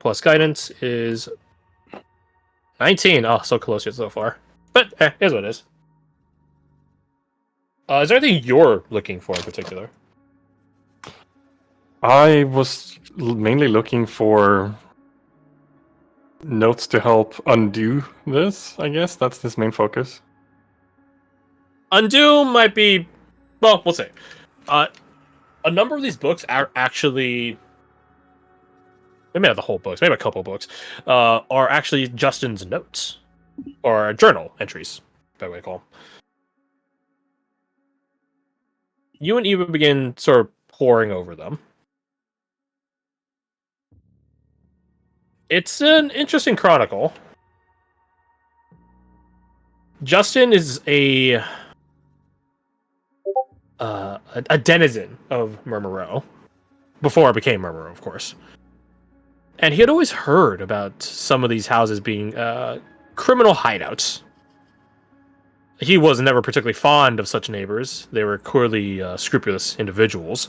plus guidance is 19. Oh, so close yet so far. But here's what it is. Is there anything you're looking for in particular? I was mainly looking for notes to help undo this, I guess. That's his main focus. Undo might be... Well, we'll see. A number of these books are actually... Maybe not the whole books, maybe a couple books, are actually Justin's notes. Or journal entries, better way to call them. You and Eva begin sort of poring over them. It's an interesting chronicle. Justin is a denizen of Murmuro. Before it became Murmuro, of course. And he had always heard about some of these houses being criminal hideouts. He was never particularly fond of such neighbors. They were clearly scrupulous individuals.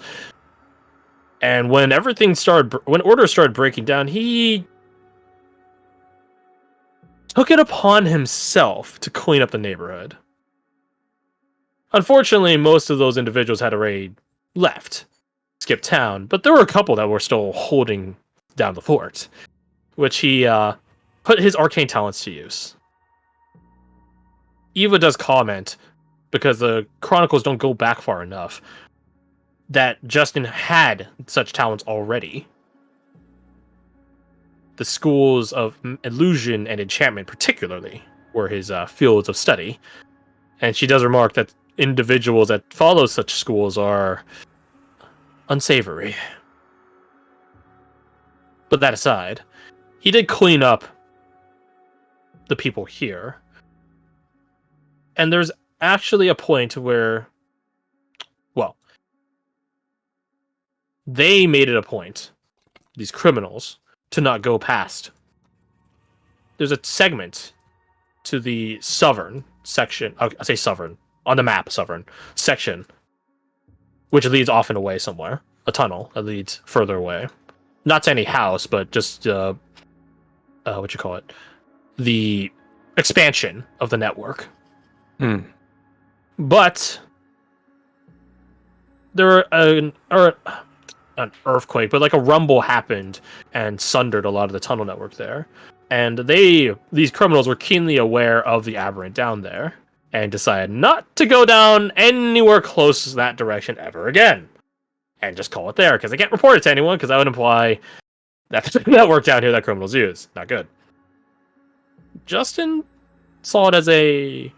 And when when orders started breaking down, he took it upon himself to clean up the neighborhood. Unfortunately, most of those individuals had already left, skipped town, but there were a couple that were still holding down the fort, which he put his arcane talents to use. Eva does comment, because the chronicles don't go back far enough, that Justin had such talents already. The schools of illusion and enchantment, particularly, were his fields of study. And she does remark that individuals that follow such schools are unsavory. But that aside, he did clean up the people here. And there's actually a point where, well, they made it a point, these criminals, to not go past. There's a segment to the Southern section, I say Southern, on the map, Southern section, which leads off and away somewhere. A tunnel that leads further away. Not to any house, but just, what you call it? The expansion of the network. But there an earthquake, but like a rumble happened and sundered a lot of the tunnel network there. And these criminals were keenly aware of the aberrant down there and decided not to go down anywhere close to that direction ever again. And just call it there, because they can't report it to anyone, because that would imply that the network down here that criminals use. Not good. Justin saw it as a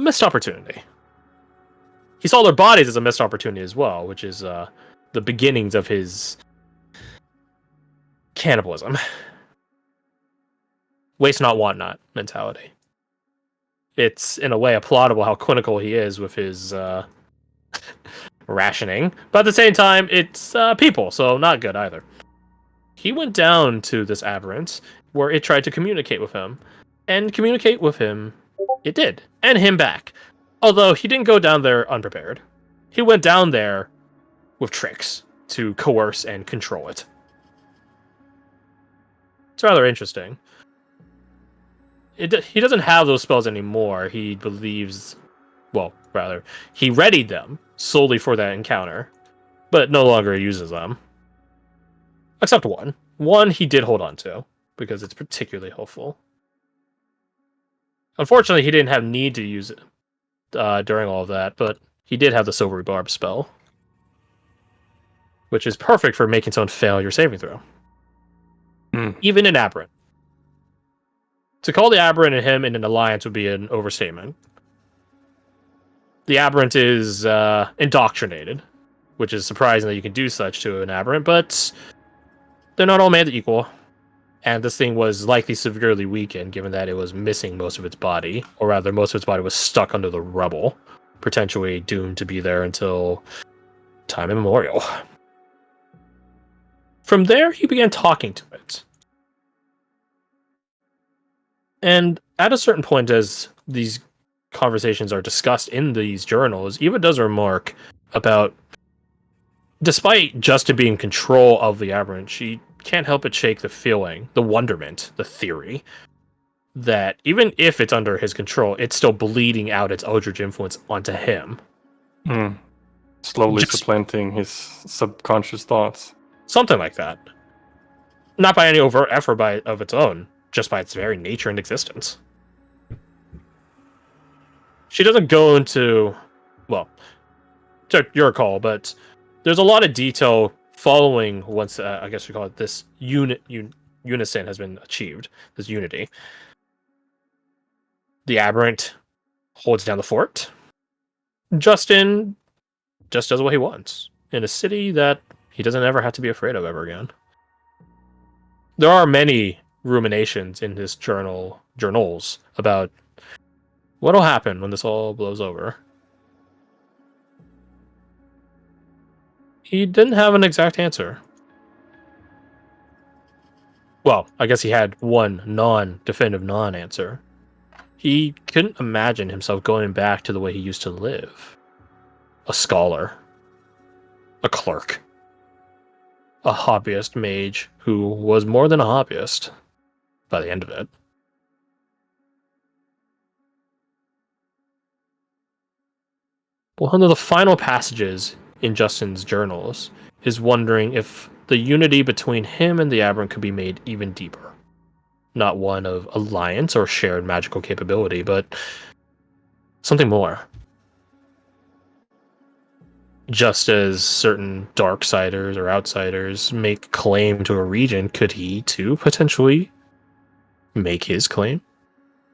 missed opportunity. He saw their bodies as a missed opportunity as well, which is the beginnings of his cannibalism. Waste not, want not mentality. It's, in a way, applaudable how clinical he is with his rationing. But at the same time, it's people, so not good either. He went down to this aberrant, where it tried to communicate with him. And communicate with him, it did. And him back. Although he didn't go down there unprepared. He went down there with tricks to coerce and control it. It's rather interesting. He doesn't have those spells anymore. He believes... Well, rather, he readied them solely for that encounter, but no longer uses them. Except one. One he did hold on to, because it's particularly helpful. Unfortunately, he didn't have need to use it during all of that, but he did have the Silvery Barb spell, which is perfect for making someone fail your saving throw. Even in Aberrant. To call the Aberrant and him in an alliance would be an overstatement. The Aberrant is indoctrinated, which is surprising that you can do such to an Aberrant, but they're not all made equal. And this thing was likely severely weakened, given that it was missing most of its body, or rather, most of its body was stuck under the rubble, potentially doomed to be there until time immemorial. From there, he began talking to it. And at a certain point, as these conversations are discussed in these journals, Eva does remark about, despite Justin being in control of the Aberrant, she can't help but shake the feeling, the wonderment, the theory that even if it's under his control, it's still bleeding out its Eldritch influence onto him. Slowly supplanting his subconscious thoughts. Something like that. Not by any overt effort of its own, just by its very nature and existence. She doesn't go into, well, to your call, but there's a lot of detail following once, I guess we call it this unison has been achieved, this unity. The aberrant holds down the fort. Justin just does what he wants in a city that he doesn't ever have to be afraid of ever again. There are many ruminations in his journals about what'll happen when this all blows over. He didn't have an exact answer. Well, I guess he had one non-definitive non-answer. He couldn't imagine himself going back to the way he used to live. A scholar. A clerk. A hobbyist mage who was more than a hobbyist by the end of it. One of the final passages in Justin's journals is wondering if the unity between him and the Aberrant could be made even deeper. Not one of alliance or shared magical capability, but something more. Just as certain darksiders or outsiders make claim to a region, could he too potentially make his claim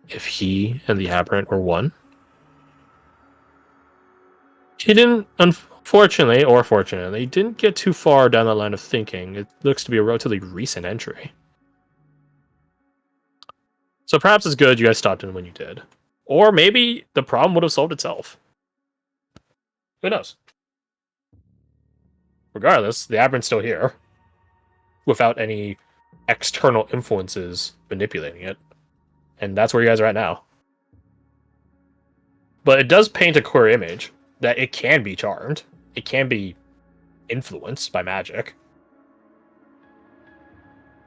if he and the Aberrant were one? He didn't, unfortunately or fortunately, didn't get too far down that line of thinking. It looks to be a relatively recent entry. So perhaps it's good you guys stopped in when you did. Or maybe the problem would have solved itself. Who knows? Regardless, the Aberrant's still here. Without any external influences manipulating it. And that's where you guys are at now. But it does paint a clear image that it can be charmed. It can be influenced by magic.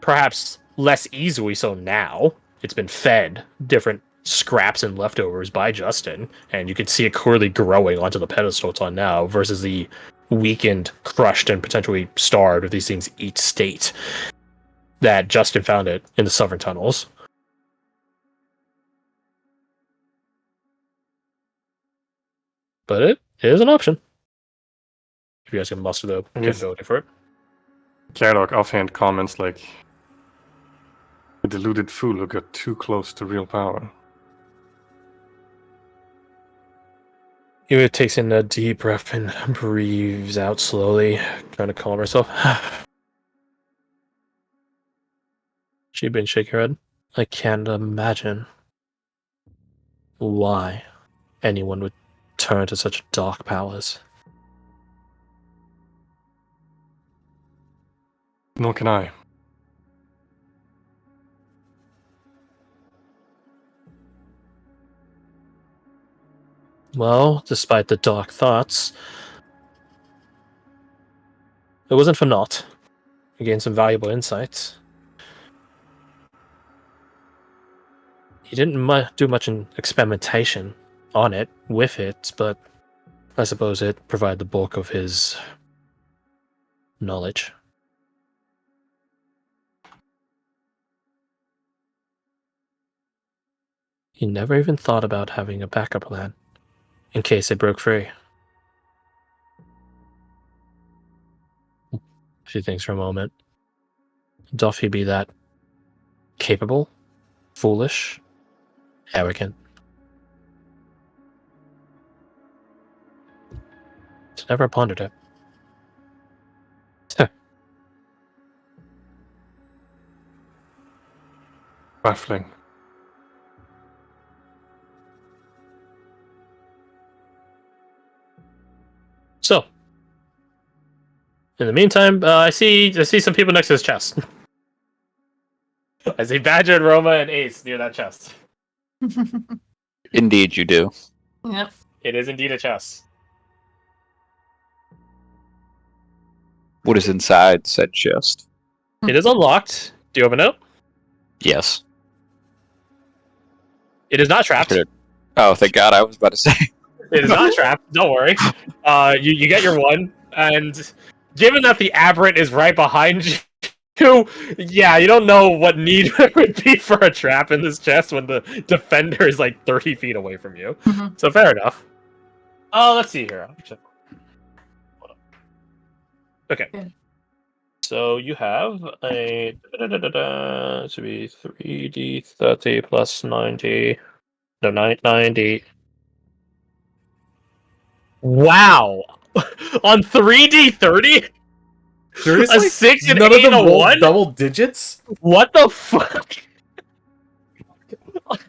Perhaps less easily so now. It's been fed different scraps and leftovers by Justin, and you can see it clearly growing onto the pedestal it's on now, versus the weakened, crushed, and potentially starved if these things eat state that Justin found it in the southern tunnels. But it is an option. If you guys can muster the capability for it. Kardok offhand comments like, a deluded fool who got too close to real power. Eva takes in a deep breath and breathes out slowly, trying to calm herself. She'd been shaking her head. I can't imagine why anyone would turn to such dark powers. Nor can I. Well, despite the dark thoughts, it wasn't for naught. You gained some valuable insights. He didn't do much in experimentation on it, with it, but I suppose it provided the bulk of his knowledge. He never even thought about having a backup plan, in case it broke free. She thinks for a moment. Doth he be that capable, foolish, arrogant? It's never pondered it. Baffling. So, in the meantime, I see some people next to his chest. I see Badger and Roma and Ace near that chest. Indeed, you do. Yep. It is indeed a chest. What is inside said chest? It is unlocked. Do you open it? Yes. It is not trapped. Oh, thank God! I was about to say. It is not trapped. Don't worry. You get your one, and given that the aberrant is right behind you, yeah, you don't know what need there would be for a trap in this chest when the defender is like 30 feet away from you. So fair enough. Let's see here. Okay. So you have a to be 3d30 plus 90. No, 90. Wow! On 3d30? Seriously? A 6 and None 8 of them and a rolled 1? double digits? What the fuck?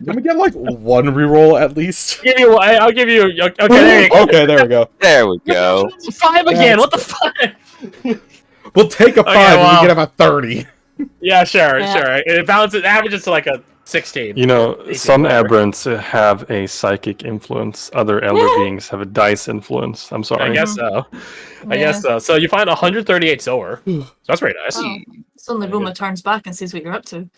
Can we get like one reroll at least? I'll give you. Okay, there you go. Okay, there we go. There we go. 5 again. That's What the fuck? We'll take a 5 well. and we get him a 30. Yeah, sure. Yeah. It averages to like a 16. You know, 18, some whatever. aberrants have a psychic influence. Other elder beings have a dice influence. I'm sorry. I guess so. I Yeah. guess so. So you find 138 silver. So that's pretty nice. Oh, suddenly Roma turns back and sees what you're up to.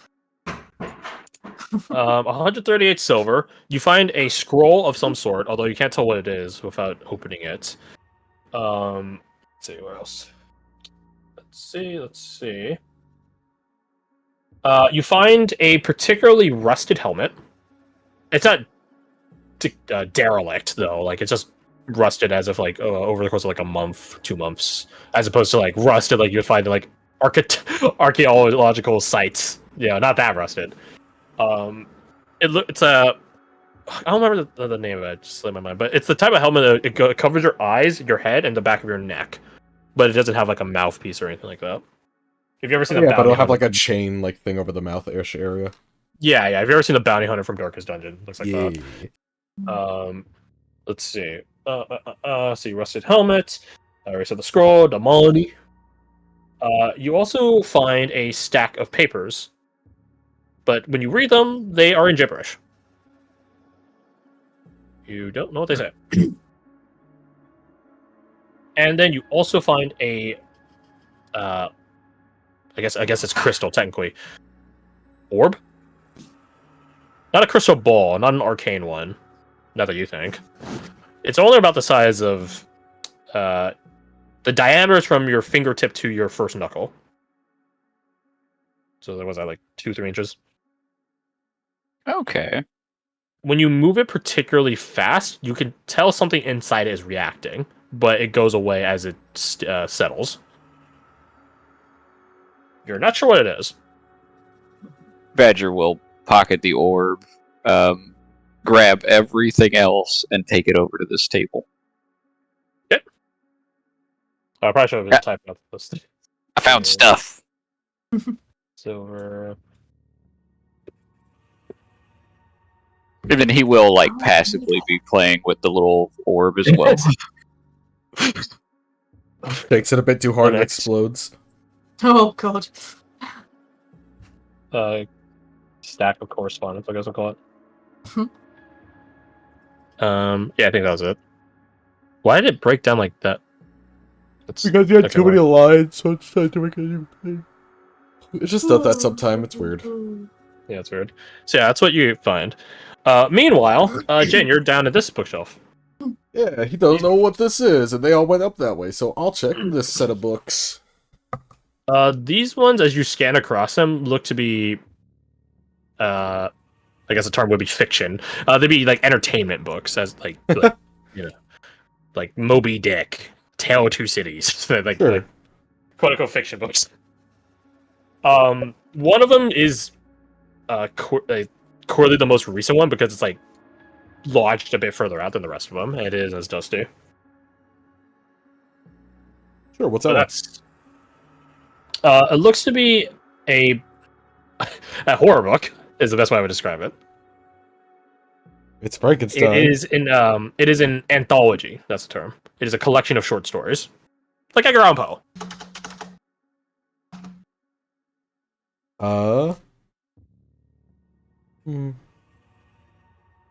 138 silver. You find a scroll of some sort, although you can't tell what it is without opening it. Let's see where else. Let's see. You find a particularly rusted helmet. It's not derelict though. Like it's just rusted as if like over the course of like a month, 2 months, as opposed to like rusted like you'd find in, like archaeological sites. Yeah, not that rusted. It's a I don't remember the name of it. It just slipped my mind, but it's the type of helmet that it covers your eyes, your head, and the back of your neck, but it doesn't have like a mouthpiece or anything like that. Have you ever seen? Yeah, but it'll have Hunter like a chain like thing over the mouth-ish area. Yeah. Have you ever seen the Bounty Hunter from Darkest Dungeon? Looks like Yeah. that. Let's see. See, rusted helmet. I already said the scroll, the money. You also find a stack of papers, but when you read them, they are in gibberish. You don't know what they say. And then you also find a, I guess it's crystal technically. Orb? Not a crystal ball, not an arcane one. Not that you think. It's only about the size of, the diameter is from your fingertip to your first knuckle. So there was that like 2-3 inches. Okay. When you move it particularly fast, you can tell something inside it is reacting, but it goes away as it settles. You're not sure what it is. Badger will pocket the orb, grab everything else, and take it over to this table. I probably should have typed out the list. I found stuff. Silver. And then he will, like, passively be playing with the little orb as well. Takes it a bit too hard and Next. explodes. Oh god. Stack of correspondence, I guess I'll call it. Yeah, I think that was it. Why did it break down like that? Because you had okay, too many lines, so it's time to make a new thing. It just does that sometime, it's weird. Yeah, it's weird. So yeah, that's what you find. Meanwhile, Jane, you're down at this bookshelf. Yeah, he doesn't know what this is, and they all went up that way, so I'll check this set of books. These ones, as you scan across them, look to be, I guess the term would be fiction. They'd be like entertainment books, as like you know, like Moby Dick, Tale of Two Cities, like quote unquote fiction books. One of them is clearly the most recent one because it's like lodged a bit further out than the rest of them. It is as Dusty. Sure, what's So that? that's. It looks to be a horror book. Is the best way I would describe it. It's Frankenstein. It is an anthology. That's the term. It is a collection of short stories, like Edgar Allan Poe.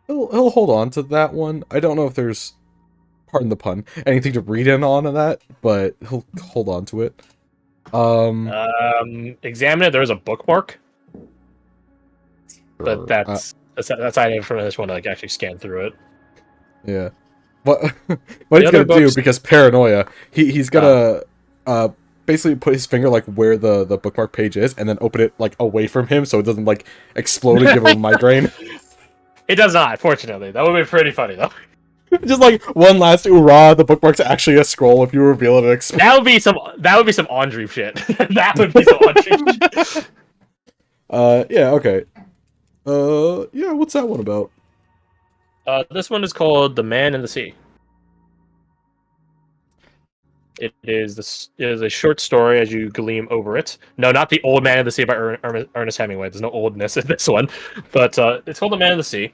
He'll hold on to that one. I don't know if there's, pardon the pun, anything to read in on that, but he'll hold on to it. Examine it. There's a bookmark, Sure. but that's I didn't from this one to like actually scan through it. Yeah. What what he's other gonna do books- because paranoia, he's gonna basically put his finger like where the bookmark page is, and then open it like away from him so it doesn't like explode and give him a migraine. It does not, fortunately. That would be pretty funny though. Just like one last hoorah, the bookmark's actually a scroll if you reveal it and explode. That would be some Andre shit. That would be some Andre shit. Yeah, okay. Yeah, what's that one about? This one is called The Man in the Sea. It is a short story as you gleam over it. No, not the Old Man in the Sea by Ernest Hemingway. There's no oldness in this one, but it's called The Man in the Sea,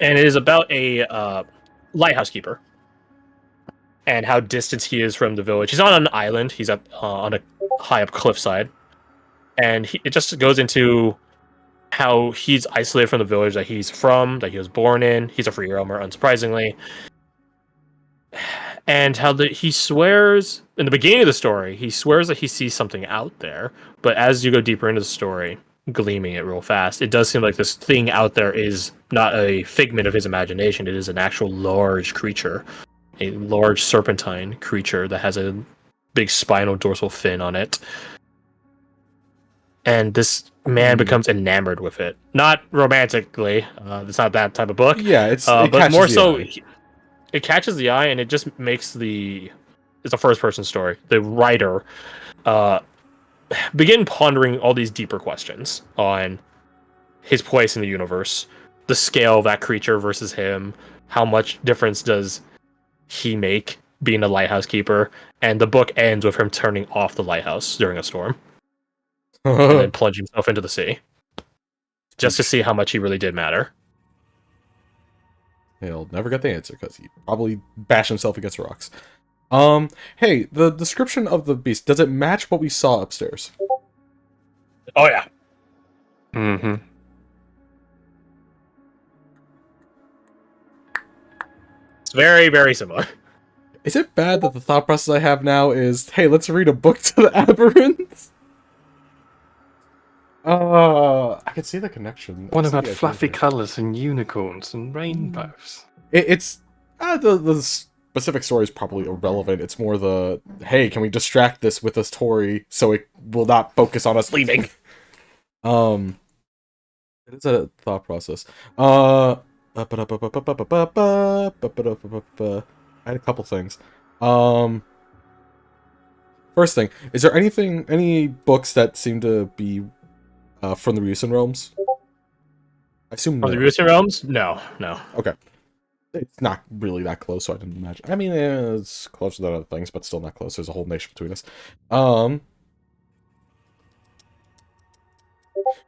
and it is about a lighthouse keeper and how distant he is from the village. He's on an island. He's up on a high up cliffside, and it just goes into how he's isolated from the village that he's from, that he was born in. He's a free roamer, unsurprisingly. And how he swears in the beginning of the story, he swears that he sees something out there. But as you go deeper into the story, gleaming it real fast, it does seem like this thing out there is not a figment of his imagination. It is an actual large creature, a large serpentine creature that has a big spinal dorsal fin on it. And this man becomes enamored with it. Not romantically. It's not that type of book. Yeah, it but catches more the so, eye. it catches the eye, and it just makes it's a first-person story. The writer begin pondering all these deeper questions on his place in the universe, the scale of that creature versus him, how much difference does he make being a lighthouse keeper, and the book ends with him turning off the lighthouse during a storm and then plunging himself into the sea, just to see how much he really did matter. He'll never get the answer because he probably bashed himself against rocks. Hey, the description of the beast, does it match what we saw upstairs? Oh yeah. Mm-hmm. It's very, very similar. Is it bad that the thought process I have now is, hey, let's read a book to the aberrants? I can see the connection. What I see about the fluffy idea. colors and unicorns and rainbows? It's the specific story is probably irrelevant. It's more the, hey, can we distract this with a story so it will not focus on us leaving? It is a thought process. I had a couple things. First thing, is there any books that seem to be from the Ryusen realms? I assume From no. the Rusin realms? No. Okay. It's not really that close, so I didn't imagine. I mean, it's closer than other things, but still not close. There's a whole nation between us.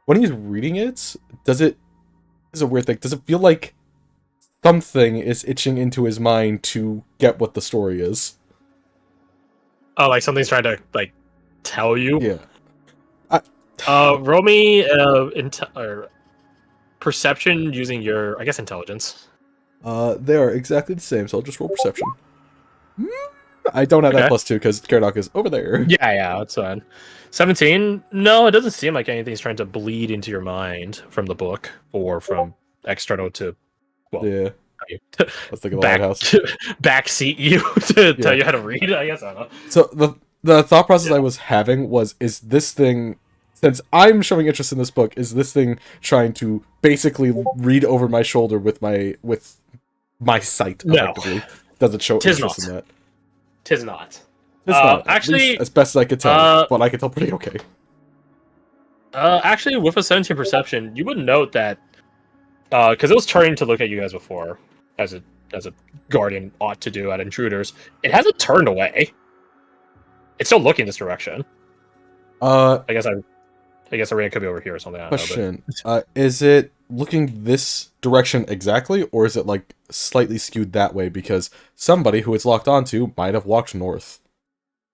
When he's reading it, this is a weird thing. Does it feel like something is itching into his mind to get what the story is? Oh, like something's trying to like tell you. Yeah. Roll me or perception using your, I guess, intelligence. They are exactly the same, so I'll just roll perception. I don't have that Okay. +2 because Karadok is over there. Yeah, that's fine. 17? No, it doesn't seem like anything's trying to bleed into your mind from the book or from external to, well, Yeah. to Let's think of the lighthouse. backseat you to tell Yeah. you how to read. I guess I don't know. So the thought process I was having was, is this thing, since I'm showing interest in this book, is this thing trying to basically read over my shoulder with my sight? No. Effectively, does it show Tis interest not. in that? Tis not. It's not. Actually, At least as best as I could tell, but I can tell pretty okay. Actually, with a 17 perception, you would note that because it was turning to look at you guys before, as a guardian ought to do at intruders, it hasn't turned away. It's still looking this direction. I guess Arena could be over here or something. I don't know, Question: is it looking this direction exactly, or is it like slightly skewed that way because somebody who it's locked onto might have walked north?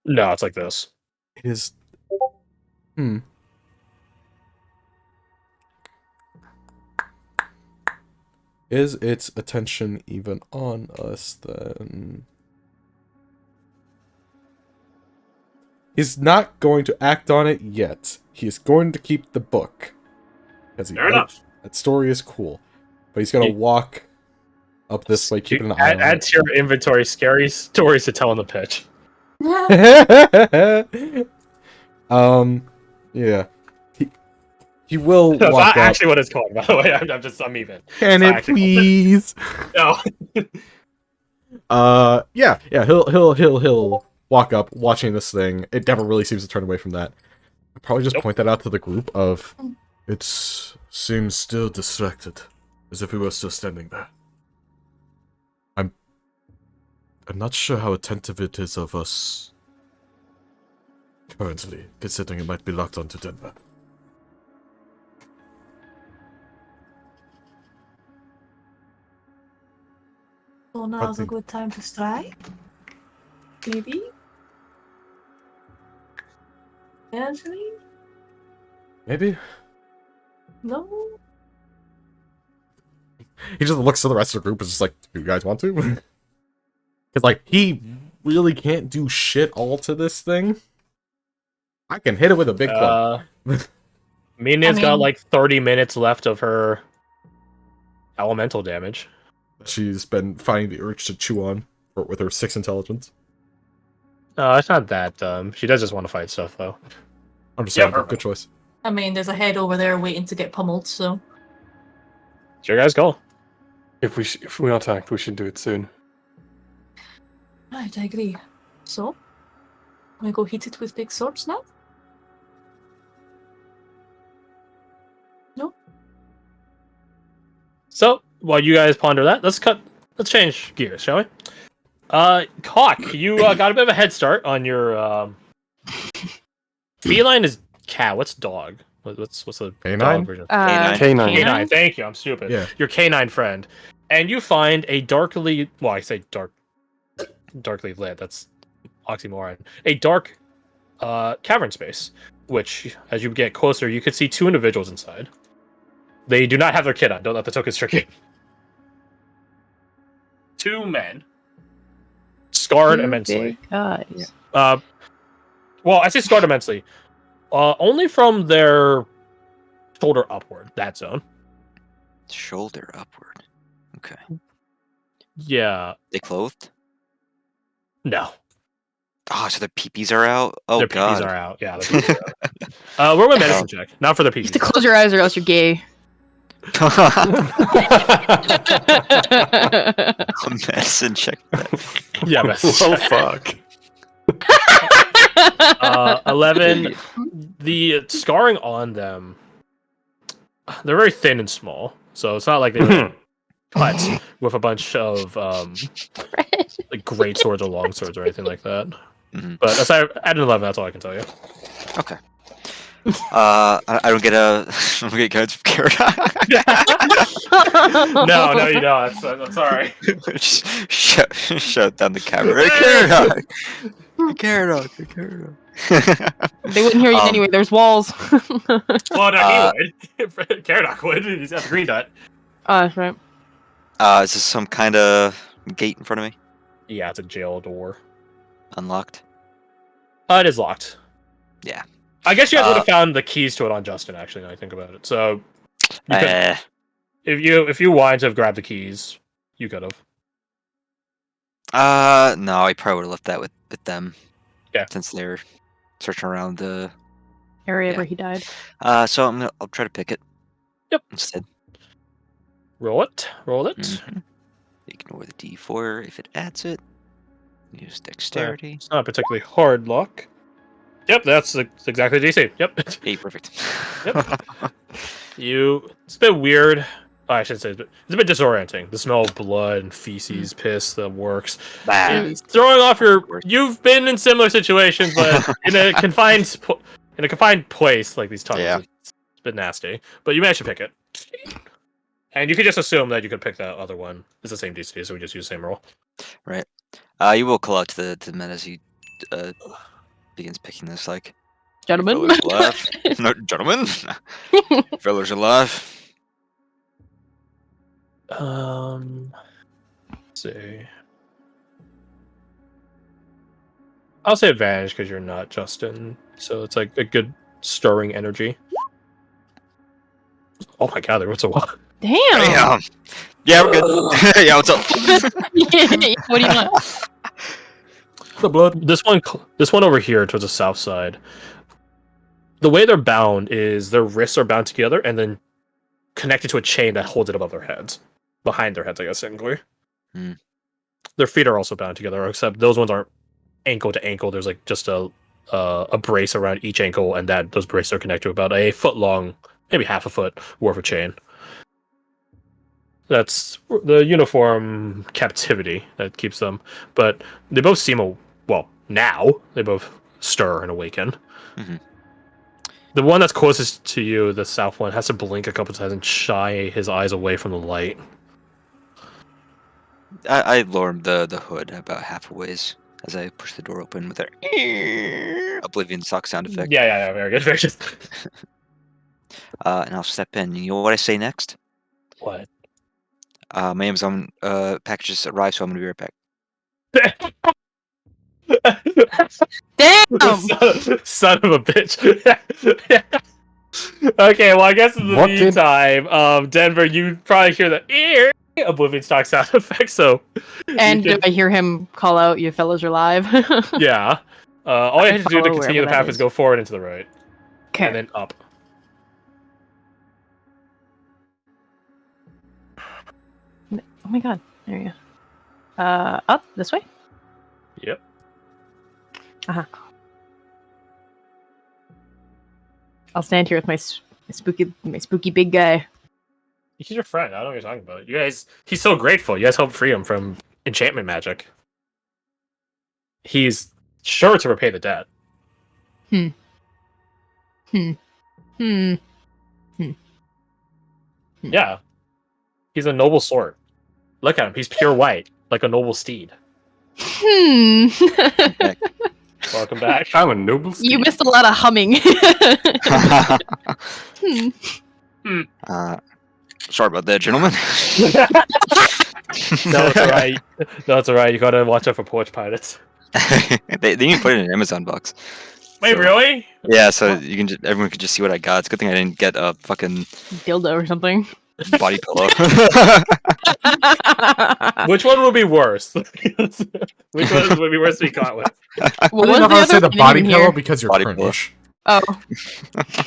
no, it's like this. It is. Is its attention even on us then? He's not going to act on it yet. He is going to keep the book. Fair enough. That story is cool. But he's going to walk up this way, keeping an eye on Add it. to your inventory scary stories to tell in the pitch. Yeah. He will That's walk not up. actually what it's called, by the way. I'm even. Can It's it not actually please? No. Yeah. He'll walk up, watching this thing. It never really seems to turn away from that. I'll probably just point that out to the group of. It seems still distracted, as if we were still standing there. I'm not sure how attentive it is of us currently, considering it might be locked onto Denver. So now's a good time to strike? Maybe? Actually? Maybe? No? He just looks to the rest of the group and is just like, do you guys want to? Because, like, he really can't do shit all to this thing. I can hit it with a big club. Mina's got like 30 minutes left of her elemental damage. She's been finding the urge to chew on with her 6 intelligence. No, it's not that dumb. She does just want to fight stuff, though. Understandable. perfect. Good choice. I mean, there's a head over there waiting to get pummeled, so. It's your guys' call. If we attacked, we should do it soon. Right, I agree. So? Can we go hit it with big swords now? No? So, while you guys ponder that, let's change gears, shall we? Hawk, you got a bit of a head start on your feline is cat. What's dog? What's the Canine? dog version? Canine. Canine. Thank you. I'm stupid. Yeah. Your canine friend, and you find a darkly lit. That's oxymoron. A dark cavern space, which, as you get closer, you can see 2 individuals inside. They do not have their kit on. Don't let the tokens trick you. 2 men, scarred immensely. Guys. Well, I say scarred immensely. Only from their shoulder upward. That zone. Shoulder upward. Okay. Yeah. They clothed? No. Oh, so their peepees are out? Oh, Their God. peepees are out. Yeah. Their peepees are out. We're with medicine check. Not for the You have to peepees. close your eyes or else you're gay. Medicine check. Yeah, medicine Oh, check. fuck. 11. The scarring on them, they're very thin and small. So it's not like they were cut with a bunch of like great swords or long swords or anything like that. Mhm. But aside at an 11, that's all I can tell you. Okay. I don't get I don't get cards from Carrot. No, you don't. I'm sorry. Just shut down the camera. Carrot. They wouldn't hear you anyway. There's walls. Well, no, he would. Caradoc would. He's got the green dot. Oh, that's right. Is this some kind of gate in front of me? Yeah, it's a jail door. Unlocked? It is locked. Yeah. I guess you guys would have found the keys to it on Justin, actually, now I think about it. So, you could, if you wanted to have grabbed the keys, you could have. No, I probably would have left that with them. Yeah. Since they're searching around the Area Yeah. where he died. so I'll try to pick it. Yep. Instead. Roll it. Mhm. Ignore the D4 if it adds it. Use dexterity. It's not a particularly hard luck. Yep, that's exactly DC. Yep. Hey, perfect. Yep. It's a bit weird. Oh, I should say it's a bit disorienting. The smell of blood and feces, piss, the works. It's throwing off your. You've been in similar situations, but in a confined place like these tunnels. Yeah. It's a bit nasty. But you managed to pick it, and you could just assume that you could pick that other one. It's the same DC, so we just use the same roll. Right. You will call out to the men as he begins picking this, like, Gentlemen. fellas alive. No, gentlemen. Fellas alive. Let's see. I'll say advantage because you're not Justin. So it's like a good stirring energy. Oh my god, there was a lot. Damn. Damn. Yeah, we're good. Yeah, what's up? What do you want? The blood. This one over here towards the south side. The way they're bound is their wrists are bound together and then connected to a chain that holds it above their heads. Behind their heads, I guess, technically. Hmm. Their feet are also bound together, except those ones aren't ankle to ankle. There's like just a brace around each ankle, and those braces are connected to about a foot long, maybe half a foot worth of chain. That's the uniform captivity that keeps them. But they both seem now they both stir and awaken. Mm-hmm. The one that's closest to you, the south one, has to blink a couple times and shy his eyes away from the light. I lower the hood about half a ways as I push the door open with our Oblivion sock sound effect. Yeah, very good, very good. And I'll step in. You know what I say next? What? My Amazon packages arrived, so I'm gonna be right back. Damn. Son of a bitch. Okay, well, I guess in the What did- meantime, Denver, you probably hear the Oblivion stock sound effect, so. And you do I hear him call out, "You fellas are live"? Yeah. All you have to do to follow continue the wherever that path is is. go forward and to the right, Okay. and then up. Oh my god. There you go. Up this way. Yep. I'll stand here with my spooky big guy. He's your friend. I don't know what you're talking about. You guys, he's so grateful. You guys helped free him from enchantment magic. He's sure to repay the debt. Hmm. Yeah. He's a noble sort. Look at him. He's pure white, like a noble steed. Welcome back. I'm a noble steed. You missed a lot of humming. Hmm. Sorry about that, gentlemen. No, it's alright. No, it's alright. You gotta watch out for porch pirates. they didn't put it in an Amazon box. Wait, So- really? Yeah, so you can everyone could just see what I got. It's a good thing I didn't get a fucking Dildo or something. body pillow. Which one would be worse? Which one would be worse to be caught with? I What don't know was the how to say other the one? I body didn't pillow hear. because you're Body pillow. cringe. Oh,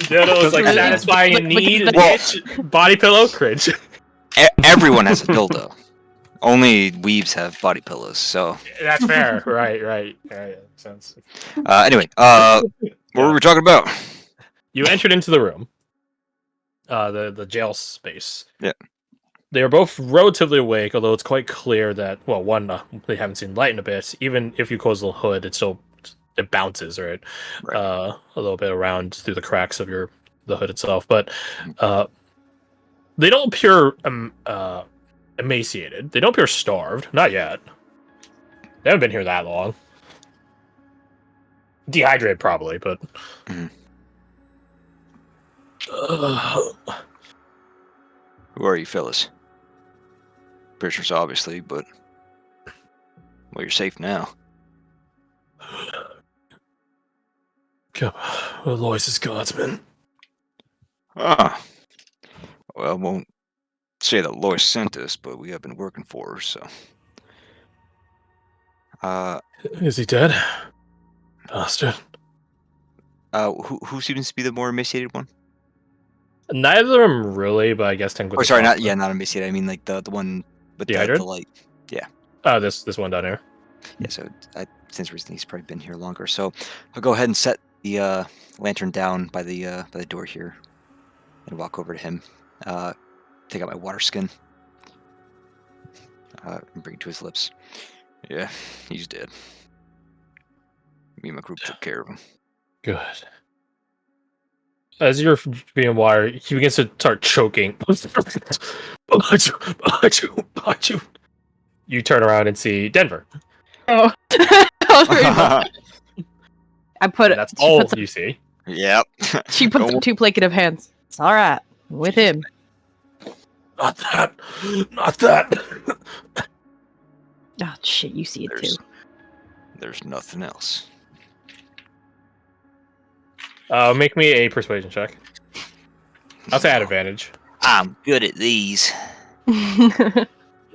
Dildo is like Really? satisfying a Like- need, like- an itch. Body pillow, cringe. Everyone has a dildo. Only weebs have body pillows. So That's fair. Right. Yeah, makes sense. anyway, what were we talking about? You entered into the room. The jail space. Yeah. They are both relatively awake, although it's quite clear that, well, one, they haven't seen light in a bit. Even if you close the hood, it bounces, right? Right. A little bit around through the cracks of the hood itself. But they don't appear emaciated. They don't appear starved. Not yet. They haven't been here that long. Dehydrated, probably, but. Mhm. Who are you, fellas? Prisoners, obviously, but well, you're safe now. Lois's guardsman. Ah, well, I won't say that Lois sent us, but we have been working for her, so. Is he dead? Bastard. Who seems to be the more emaciated one? Neither of them really, but I guess technically. Oh, the sorry, guardsman. not emaciated. I mean, like the one with the Dehydrated? light. Oh, this one down here. Yeah, so since recently he's probably been here longer. So I'll go ahead and set the lantern down by the door here, and walk over to him. Take out my water skin. And bring it to his lips. Yeah, he's dead. Me and my group took care of him. Good. As you're being wired, he begins to start choking. You turn around and see Denver. oh. I put And that's she all puts, you see. Yep. she puts Go up two placative hands. It's all right with him. Not that. Not that. Oh shit, you see it There's- too. There's nothing else. Make me a persuasion check. I'll say at advantage. I'm good at these.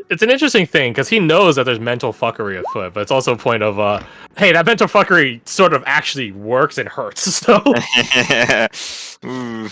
It's an interesting thing because he knows that there's mental fuckery afoot, but it's also a point of, hey, that mental fuckery sort of actually works and hurts. So Ooh.